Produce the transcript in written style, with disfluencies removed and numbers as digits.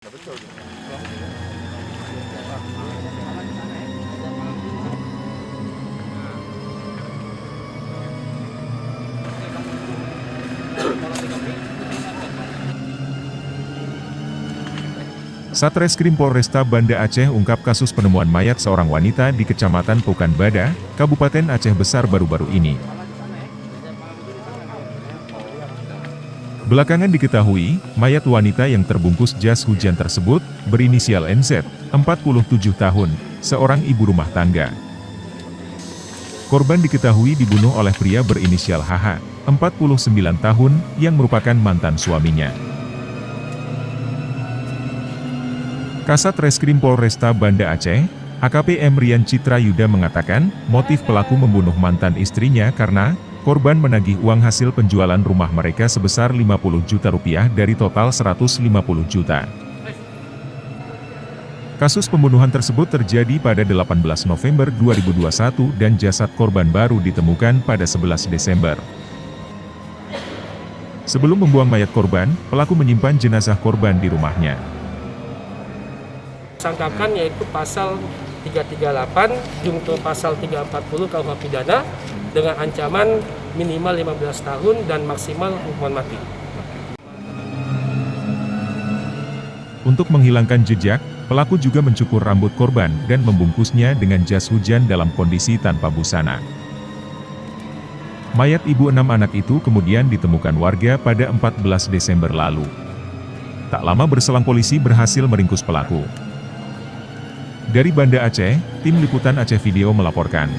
Betul. Satreskrim Polresta Banda Aceh ungkap kasus penemuan mayat seorang wanita di Kecamatan Pokan Bada, Kabupaten Aceh Besar baru-baru ini. Belakangan diketahui, mayat wanita yang terbungkus jas hujan tersebut, berinisial NZ, 47 tahun, seorang ibu rumah tangga. Korban diketahui dibunuh oleh pria berinisial HH, 49 tahun, yang merupakan mantan suaminya. Kasat Reskrim Polresta Banda Aceh, AKP Emrian Citra Yuda mengatakan, motif pelaku membunuh mantan istrinya karena korban menagih uang hasil penjualan rumah mereka sebesar 50 juta rupiah dari total 150 juta. Kasus pembunuhan tersebut terjadi pada 18 November 2021 dan jasad korban baru ditemukan pada 11 Desember. Sebelum membuang mayat korban, pelaku menyimpan jenazah korban di rumahnya. Sangkakan yaitu pasal 338 junto pasal 340 KUH pidana dengan ancaman minimal 15 tahun dan maksimal hukuman mati. Untuk menghilangkan jejak, pelaku juga mencukur rambut korban dan membungkusnya dengan jas hujan dalam kondisi tanpa busana. Mayat ibu 6 anak itu kemudian ditemukan warga pada 14 Desember lalu. Tak lama berselang polisi berhasil meringkus pelaku. Dari Banda Aceh, Tim Liputan Aceh Video melaporkan.